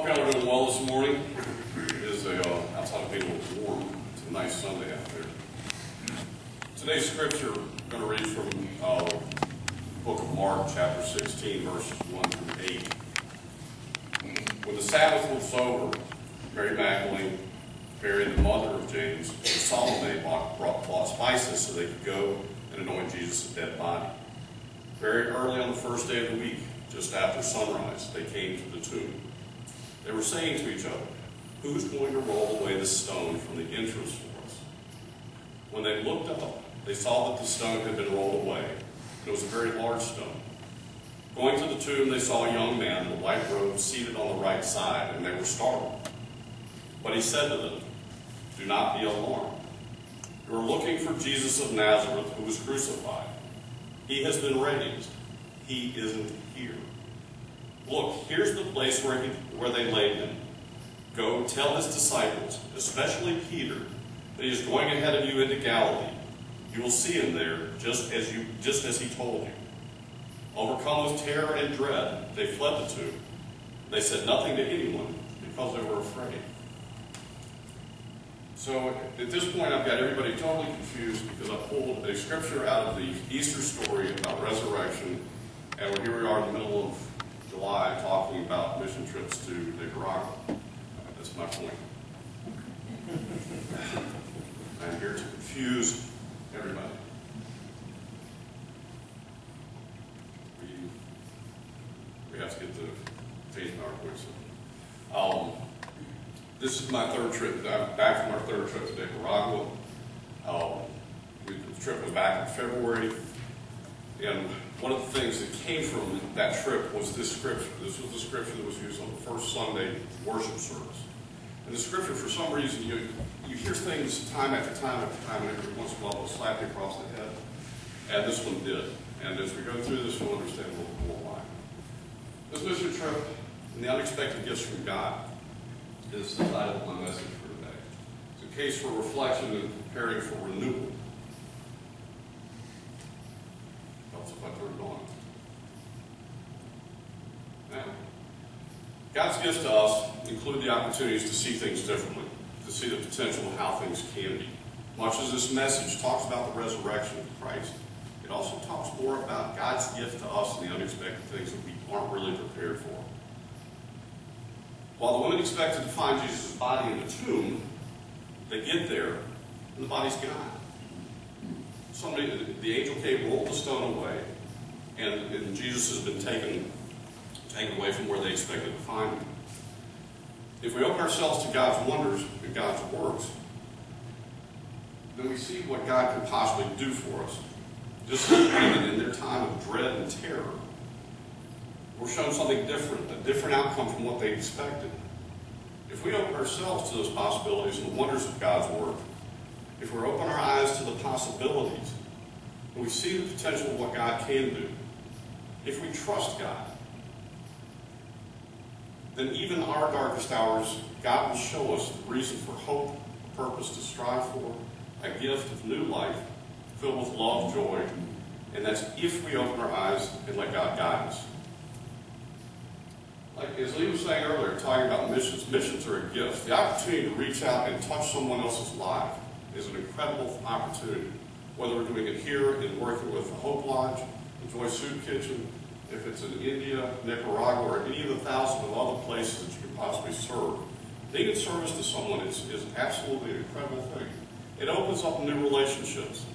y'all are doing well this morning. It is outside of being a little warm. It's a nice Sunday out there. Today's scripture, I'm going to read from the book of Mark, chapter 16, verses 1 through 8. When the Sabbath was over, Mary Magdalene, Mary the mother of James, and Salome bought spices so they could go and anoint Jesus' dead body. Very early on the first day of the week, just after sunrise, they came to the tomb. They were saying to each other, "Who's going to roll away the stone from the entrance for us?" When they looked up, they saw that the stone had been rolled away. It was a very large stone. Going to the tomb, they saw a young man in a white robe seated on the right side, and they were startled. But he said to them, "Do not be alarmed. You are looking for Jesus of Nazareth, who was crucified. He has been raised. He isn't here. Look, here's the place where they laid him. Go tell his disciples, especially Peter, that he is going ahead of you into Galilee. You will see him there, just as he told you." Overcome with terror and dread, they fled the tomb. They said nothing to anyone because they were afraid. So at this point, I've got everybody totally confused because I pulled a scripture out of the Easter story about resurrection, and here we are in the middle of July talking about mission trips to Nicaragua. That's my point. I'm here to confuse everybody. We have to get the faith in our voice. This is my third trip. I'm back from our third trip to Nicaragua. The trip was back in February. And one of the things that came from that trip was this scripture. This was the scripture that was used on the first Sunday worship service. And the scripture, for some reason, you hear things time after time after time, and every once in a while it'll slap you across the head. And this one did. And as we go through this, you'll understand a little more why. This mission trip and the unexpected gifts from God is the title of my message for today. It's a case for reflection and preparing for renewal. Helps if I turn it on. Now, God's gifts to us include the opportunities to see things differently, to see the potential of how things can be. Much as this message talks about the resurrection of Christ, it also talks more about God's gift to us and the unexpected things that we aren't really prepared for. While the women expected to find Jesus' body in the tomb, they get there and the body's gone. The angel came, rolled the stone away, and Jesus has been taken away from where they expected to find him. If we open ourselves to God's wonders and God's works, then we see what God can possibly do for us. Just as women in their time of dread and terror were shown something different, a different outcome from what they expected. If we open ourselves to those possibilities and the wonders of God's work, if we open our eyes to the possibilities, and we see the potential of what God can do, if we trust God, then even our darkest hours, God will show us the reason for hope, a purpose to strive for, a gift of new life filled with love, joy, and that's if we open our eyes and let God guide us. Like as Lee was saying earlier, talking about missions, missions are a gift. The opportunity to reach out and touch someone else's life is an incredible opportunity. Whether we're doing it here and working with the Hope Lodge, the Joy Soup Kitchen, if it's in India, Nicaragua, or any of the thousands of other places that you can possibly serve, being in service to someone is absolutely an incredible thing. It opens up new relationships.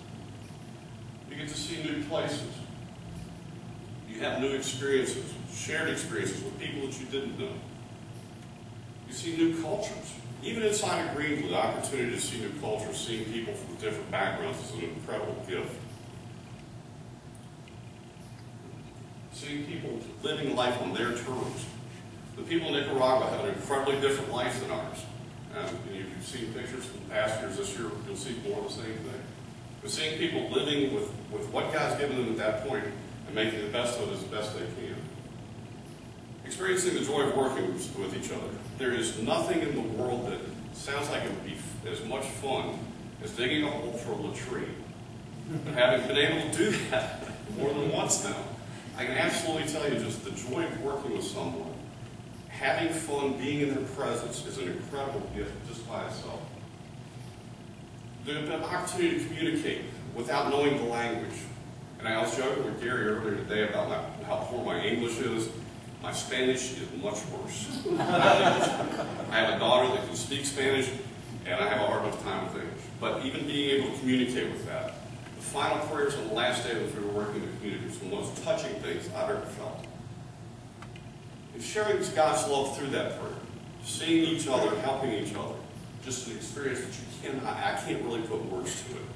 You get to see new places. You have new experiences, shared experiences with people that you didn't know. You see new cultures. Even inside of Greenville, the opportunity to see new cultures, seeing people from different backgrounds is an incredible gift. Seeing people living life on their terms. The people in Nicaragua have an incredibly different life than ours. And if you've seen pictures from past years this year, you'll see more of the same thing. But seeing people living with what God's given them at that point and making the best of it as best they can. Experiencing the joy of working with each other. There is nothing in the world that sounds like it would be as much fun as digging a hole for a latrine. But having been able to do that more than once now, I can absolutely tell you just the joy of working with someone having fun, being in their presence is an incredible gift just by itself. The opportunity to communicate without knowing the language. And I was joking with Gary earlier today about how poor my English is. My Spanish is much worse. I have a daughter that can speak Spanish, and I have a hard enough time with English. But even being able to communicate with that. The final prayers on the last day that we were working in the community was one of the most touching things I've ever felt. And sharing God's love through that prayer, seeing each other, helping each other, just an experience that I can't really put words to it.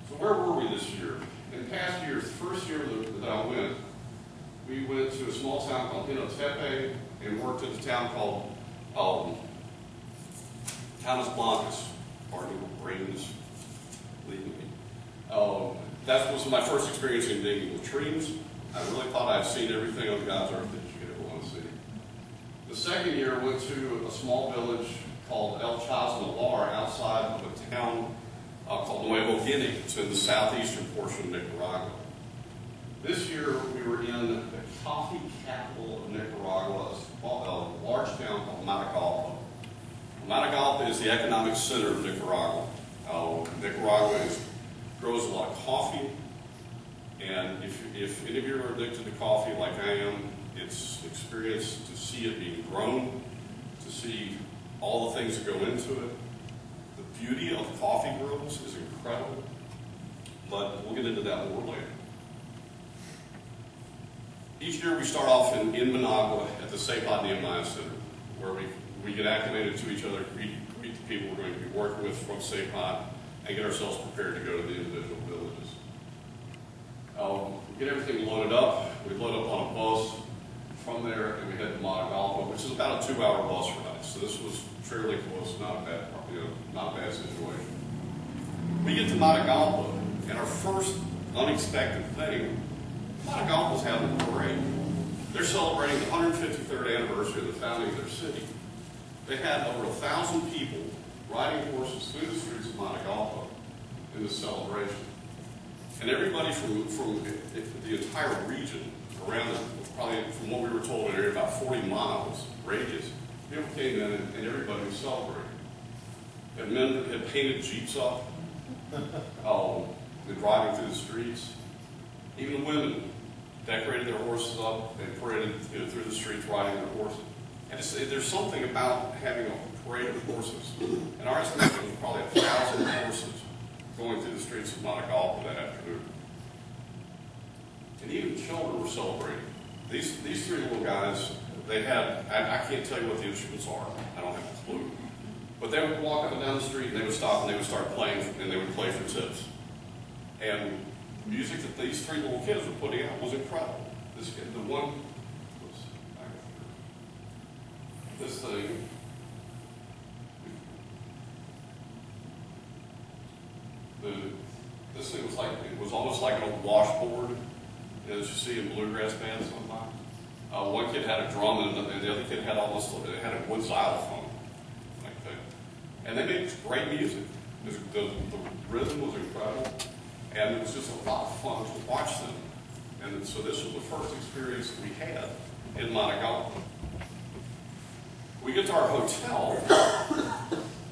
So where were we this year? In past years, the first year that I went, we went to a small town called Hinotepe and worked at a town called Canas Blancas. Pardon me, my brain is leaving me. That was my first experience in digging latrines. I really thought I'd seen everything on God's earth that you could ever want to see. The second year, I went to a small village called El Chasmalar outside of a town called Nuevo Guinea. It's in the southeastern portion of Nicaragua. This year, we were in the coffee capital of Nicaragua, a large town called Matagalpa. Matagalpa is the economic center of Nicaragua. Nicaragua grows a lot of coffee, and if any of you are addicted to coffee like I am, it's an experience to see it being grown, to see all the things that go into it. The beauty of coffee groves is incredible, but we'll get into that more later. Each year we start off in Managua at the St. Nehemiah Center, where we get acclimated to each other, greet the people we're going to be working with from St. and get ourselves prepared to go to the individual villages. We get everything loaded up. We load up on a bus from there, and we head to Matagalpa, which is about a 2-hour bus ride. So this was fairly close, not a bad situation. We get to Matagalpa, and our first unexpected thing, Matagalpa's having a parade. They're celebrating the 153rd anniversary of the founding of their city. They had over 1,000 people riding horses through the streets of Matagalpa in this celebration. And everybody from the entire region around it, probably from what we were told, an area about 40 miles radius, people came in and everybody was celebrating. And men had painted Jeeps up, they're driving through the streets. Even the women decorated their horses up and paraded through the streets riding their horses. And there's something about having a parade of horses. In our estimation, there was probably 1,000 horses going through the streets of Matagalpa that afternoon. And even children were celebrating. These three little guys, they had, I can't tell you what the instruments are. I don't have a clue. But they would walk up and down the street, and they would stop, and they would start playing, and they would play for tips. And the music that these three little kids were putting out was incredible. This thing, this thing was almost like an old washboard, as you see in bluegrass bands sometimes. One kid had a drum, and the other kid had a wood xylophone, like that. And they made great music. The rhythm was incredible, and it was just a lot of fun to watch them. And so this was the first experience we had in Matagalpa. We get to our hotel,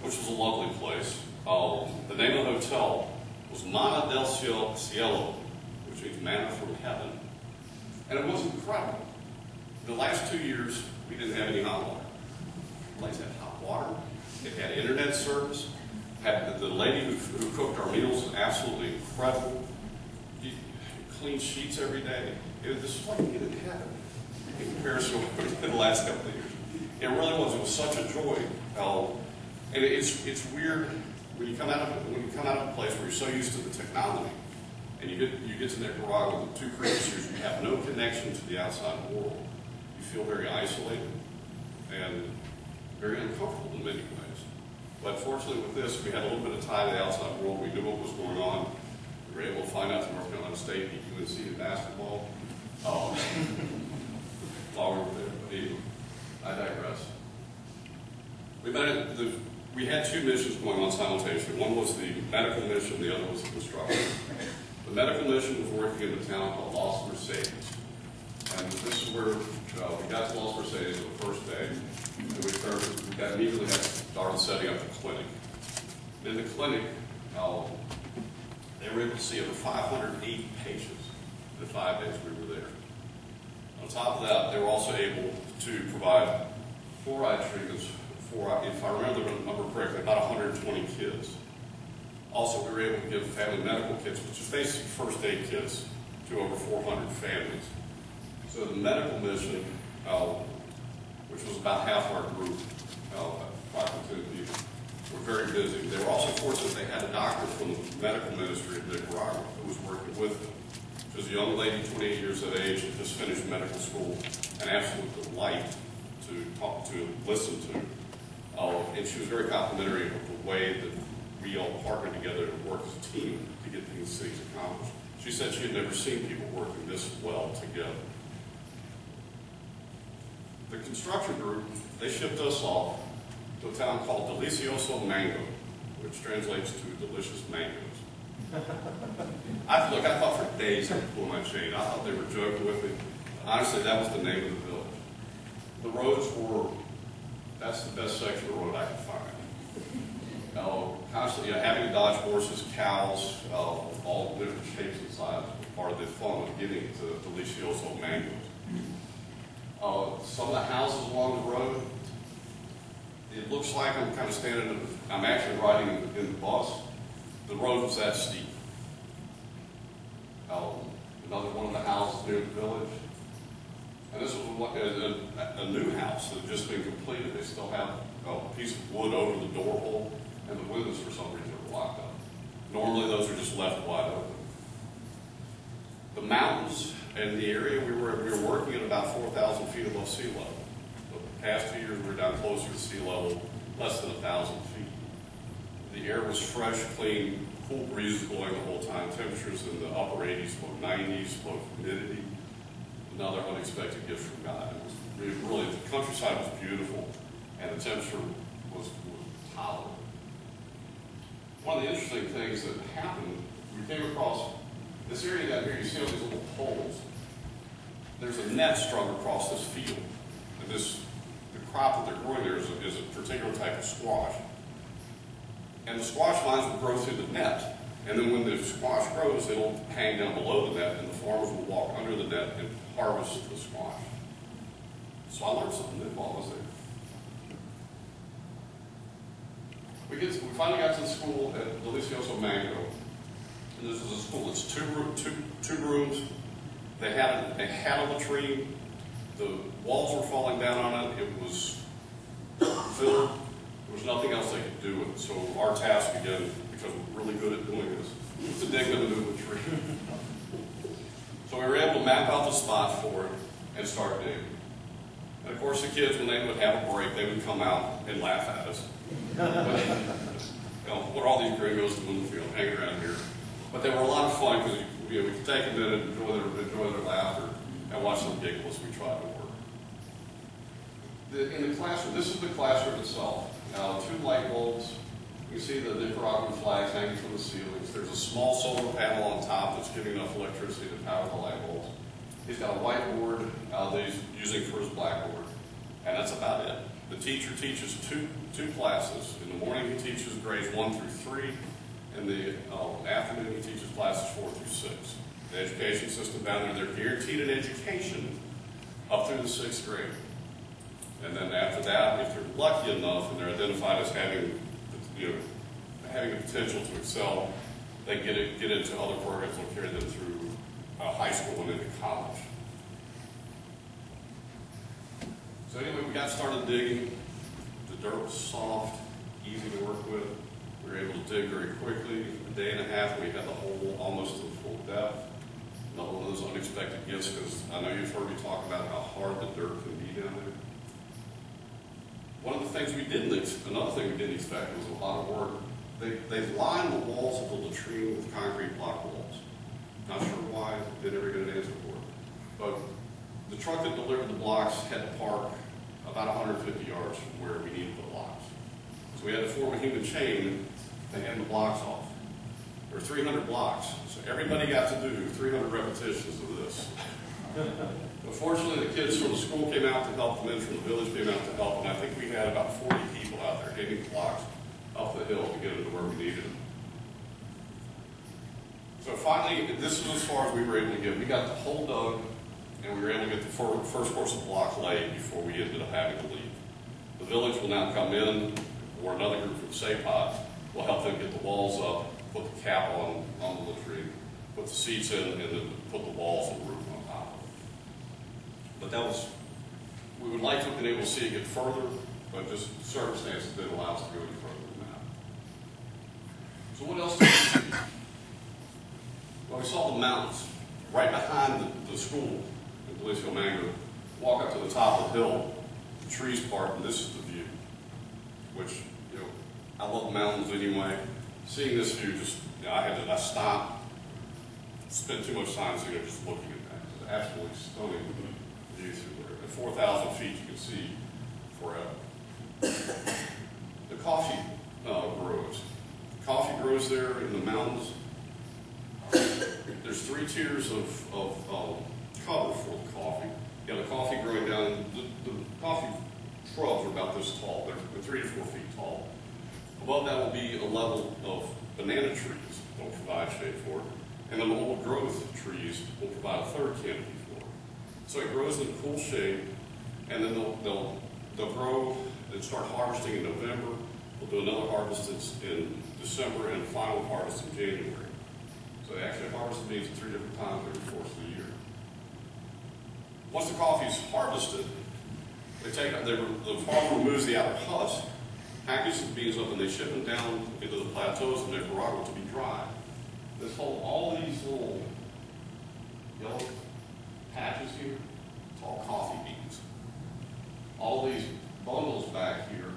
which was a lovely place. The name of the hotel was Mana del Cielo, which means manna from heaven. And it was incredible. The last 2 years, we didn't have any hot water. The place had hot water. It had internet service. The lady who cooked our meals was absolutely incredible. Clean sheets every day. This is like we didn't have it in comparison to what we did the last couple of years. It really was. It was such a joy. And it's weird when you come out of a place where you're so used to the technology, and you get to Nicaragua with 2 previous years, you have no connection to the outside world. You feel very isolated and very uncomfortable in many ways. But fortunately with this, we had a little bit of tie to the outside world. We knew what was going on. We were able to find out that North Carolina State beat UNC in basketball while we were there. But anyway, I digress. We had 2 missions going on simultaneously. One was the medical mission, the other was the construction. The medical mission was working in a town called Los Mercedes. And And this is where we got to Los Mercedes on the first day, and we immediately started setting up the clinic. In the clinic, they were able to see over 580 patients in the 5 days we were there. On top of that, they were also able to provide fluoride treatments for, if I remember the number correctly, about 120 kids. Also, we were able to give family medical kits, which is basically first aid kits, to over 400 families. So the medical mission, which was about half our group, 5 to 10 people, were very busy. They were also fortunate they had a doctor from the medical ministry of Nicaragua who was working with them. She was a young lady, 28 years of age, had just finished medical school, an absolute delight to talk to, listen to. And she was very complimentary of the way that we all partnered together to work as a team to get these things accomplished. She said she had never seen people working this well together. The construction group, they shipped us off to a town called Delicioso Mango, which translates to delicious mangoes. I thought for days I would pull my chain. I thought they were joking with me. Honestly, that was the name of the village. The roads were, that's the best section of the road I could find. Constantly having to dodge horses, cows, all different shapes and sizes was part of the fun of getting to Delicioso Mangoes. Some of the houses along the road, it looks like I'm kind of standing, I'm actually riding in the bus. The road was that steep. Another one of the houses near the village. And this was a new house that had just been completed. They still have a piece of wood over the door hole, and the windows for some reason are blocked up. Normally those are just left wide open. The mountains and the area we were working at about 4,000 feet above sea level. But the past 2 years we were down closer to sea level, less than 1,000 feet. The air was fresh, clean, cool breezes blowing the whole time. Temperatures in the upper 80s, low 90s, low humidity. Another unexpected gift from God. It was really, the countryside was beautiful, and the temperature was tolerable. One of the interesting things that happened, we came across this area down here. You see all these little poles. There's a net strung across this field. And the crop that they're growing there is a particular type of squash. And the squash lines will grow through the net. And then when the squash grows, it'll hang down below the net, and the farmers will walk under the net and harvest the squash. So I learned something new while I was there. We finally got to the school at Delicioso Mango. And this is a school that's two rooms. They had a latrine. The walls were falling down on it. It was filled. There was nothing else they could do with it. So our task, again, because we're really good at doing this, was to dig them a new latrine. So we were able to map out the spot for it and start digging. And of course the kids, when they would have a break, they would come out and laugh at us. What are all these gringos doing in the field, hanging around here? But they were a lot of fun because we could take a minute, enjoy their laughter, and watch them giggle as we tried to work. In the classroom, this is the classroom itself. 2 light bulbs. You see the Nicaraguan flags hanging from the ceilings. There's a small solar panel on top that's giving enough electricity to power the light bulbs. He's got a whiteboard that he's using for his blackboard, and that's about it. The teacher teaches two classes. In the morning he teaches grades 1 through 3. In the afternoon he teaches classes 4 through 6. The education system down there, they're guaranteed an education up through the 6th grade. And then after that, if they're lucky enough and they're identified as having the potential to excel, they get into other programs that will carry them through high school and into college. So anyway, we got started digging. The dirt was soft, easy to work with. We were able to dig very quickly. In a day and a half, we had the hole almost to the full depth. Another one of those unexpected gifts, because I know you've heard me talk about how hard the dirt can be down there. One of the things another thing we didn't expect was a lot of work. They've lined the walls of the latrine with concrete block walls. Not sure why, they never get an answer for it. But the truck that delivered the blocks had to park about 150 yards from where we needed the blocks. So we had to form a human chain to hand the blocks off. There were 300 blocks, so everybody got to do 300 repetitions of this. But fortunately, the kids from the school came out to help, the men from the village came out to help, and I think we had about 40 people out there hanging blocks up the hill to get them to where we needed them. So finally, this is as far as we were able to get. We got the hole dug, and we were able to get the first course of block laid before we ended up having to leave. The village will now come in, or another group from SAPOT will help them get the walls up, put the cap on the latrine, put the seats in, and then put the walls and roof on top of it. But that was, we would like to have been able to see it get further, but just circumstances didn't allow us to go any further than that. So what else did we see? Well, we saw the mountains right behind the school in Palacio Mango. Walk up to the top of the hill, the trees part, and this is the view. Which, you know, I love mountains anyway. Seeing this view, just, you know, I stopped, spent too much time sitting there just looking at that. It's an absolutely stunning view through there. At 4,000 feet, you can see forever. The coffee grows. Coffee grows there in the mountains. There's 3 tiers of cover for the coffee. You have the coffee growing down, the coffee shrubs are about this tall. They're 3 to 4 feet tall. Above that will be a level of banana trees that will provide shade for it. And then the old growth trees will provide a third canopy for it. So it grows in cool shade, and then they'll grow and start harvesting in November. We'll do another harvest in December and a final harvest in January. So they actually harvest the beans at 3 different times over the course of the year. Once the coffee is harvested, the farmer removes the outer husk, packages the beans up, and they ship them down into the plateaus of Nicaragua to be dried. All these little yellow patches here, it's all coffee beans. All these bundles back here,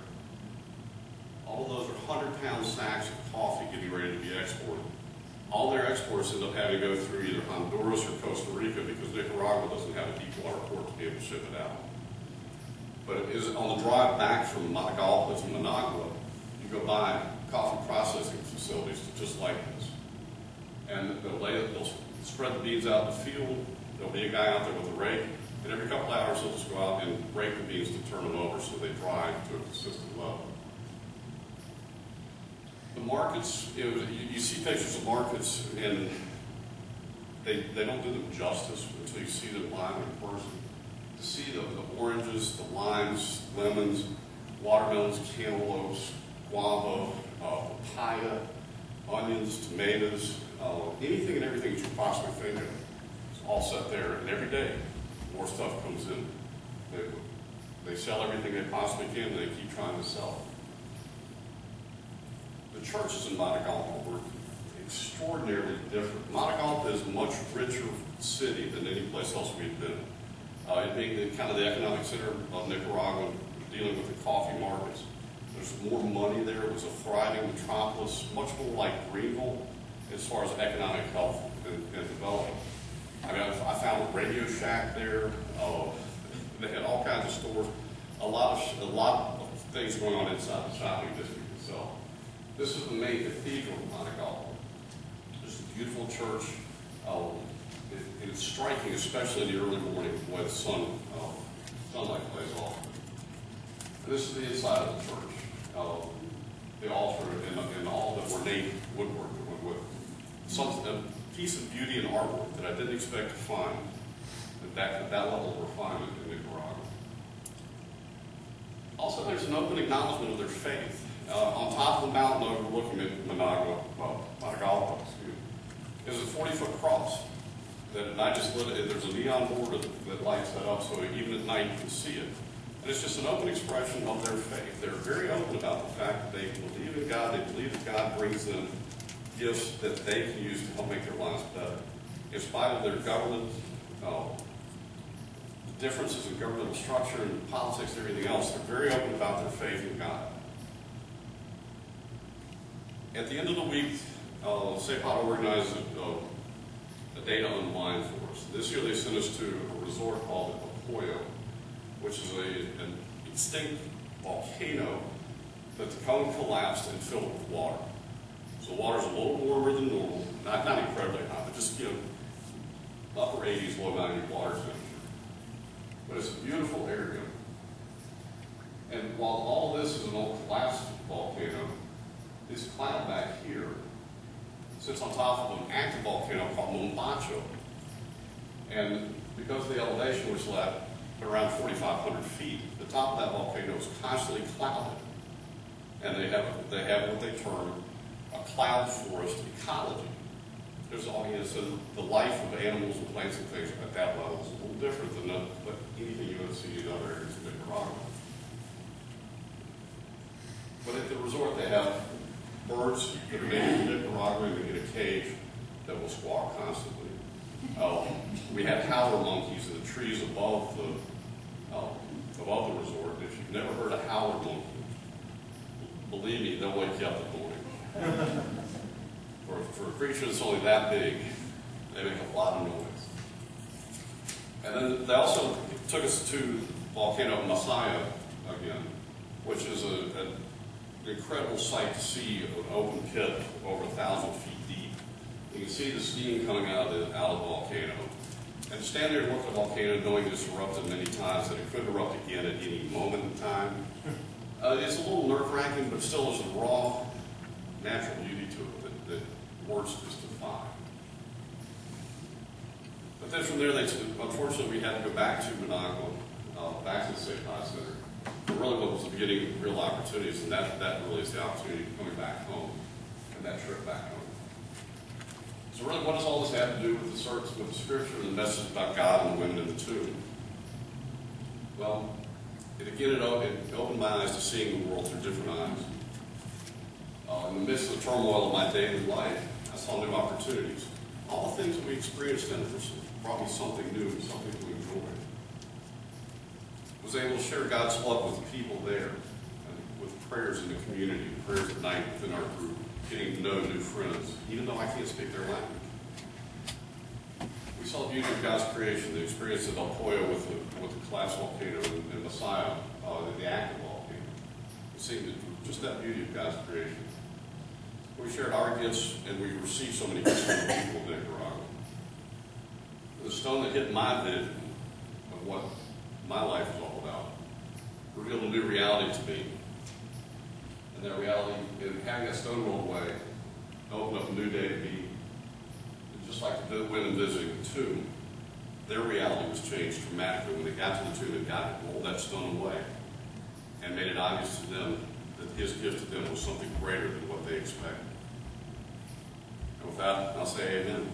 all of those are 100-pound sacks of coffee getting ready to be exported. All their exports end up having to go through either Honduras or Costa Rica because Nicaragua doesn't have a deep water port to be able to ship it out. But it is on the drive back from Matagalpa to Managua, you go by coffee processing facilities just like this. And they'll spread the beans out in the field. There'll be a guy out there with a rake, and every couple hours he'll just go out and rake the beans to turn them over so they dry to a consistent level. The markets, you see pictures of markets, and they don't do them justice until you see them live in person. To see the oranges, the limes, lemons, watermelons, cantaloupes, guava, papaya, onions, tomatoes, anything and everything that you possibly think of, it's all set there. And every day, more stuff comes in. They sell everything they possibly can, and they keep trying to sell it. The churches in Matagalpa were extraordinarily different. Matagalpa is a much richer city than any place else we've been. It being kind of the economic center of Nicaragua, dealing with the coffee markets. There's more money there. It was a thriving metropolis, much more like Greenville as far as economic health and development. I mean, I found a Radio Shack there. They had all kinds of stores. A lot of things going on inside the shopping district itself. This is the main cathedral of Matagalpa. It's a beautiful church. It's striking, especially in the early morning, when the sunlight plays off. And this is the inside of the church. The altar and all the ornate woodwork that went with it. A piece of beauty and artwork that I didn't expect to find at that level of refinement in Nicaragua. Also, there's an open acknowledgement of their faith. On top of the mountain overlooking at Matagalpa, is a 40-foot cross. That at night is lit. There's a neon board that lights that up, so even at night you can see it. And it's just an open expression of their faith. They're very open about the fact that they believe in God. They believe that God brings them gifts that they can use to help make their lives better. In spite of their government differences in governmental structure and politics and everything else, they're very open about their faith in God. At the end of the week, SAPOT organized a data unwind for us. This year they sent us to a resort called El Pollo, which is an extinct volcano that the cone collapsed and filled with water. So the water's a little warmer than normal, not incredibly hot, but just, upper 80s, low 90s water temperature. But it's a beautiful area. And while all this is an old collapsed volcano, this cloud back here sits on top of an active volcano called Mombacho. And because of the elevation, which is at around 4,500 feet, the top of that volcano is constantly clouded. And they have what they term a cloud forest ecology. There's so the life of animals and plants and things at that level is a little different than anything you would see in other areas of Nicaragua. But at the resort, they have birds that are native to Nicaragua in a cage that will squawk constantly. We have howler monkeys in the trees above the resort. If you've never heard a howler monkey, believe me, they'll wake you up in the morning. For a creature that's only that big, they make a lot of noise. And then they also took us to Volcano Masaya again, which is an incredible sight to see an open pit over 1,000 feet deep. You can see the steam coming out of the volcano. And stand there and look at the volcano knowing it's erupted many times, that it could erupt again at any moment in time. It's a little nerve-wracking, but still there's a raw, natural beauty to it that words just define. But then from there, unfortunately, we had to go back to Managua, back to the CCLI Center. But really what was the beginning of real opportunities, and that really is the opportunity of coming back home and that trip back home. So really, what does all this have to do with the scripture and the message about God and the women in the tomb? Well, it opened my eyes to seeing the world through different eyes. In the midst of the turmoil of my daily life, I saw new opportunities. All the things that we experienced in it brought me something new, something to enjoy. I was able to share God's love with the people there, and with prayers in the community, prayers at night within our group, getting to know new friends, even though I can't speak their language. We saw the beauty of God's creation, the experience of El Pollo with the collapsed volcano and Messiah, the active volcano. We see just that beauty of God's creation. We shared our gifts, and we received so many gifts from the people of Nicaragua. The stone that hit my vision of what my life is all about revealed a new reality to me. And that reality, in having that stone rolled away, opened up a new day to me. And just like the women visiting the tomb, their reality was changed dramatically when they got to the tomb and God rolled that stone away and made it obvious to them that his gift to them was something greater than what they expected. And with that, I'll say amen.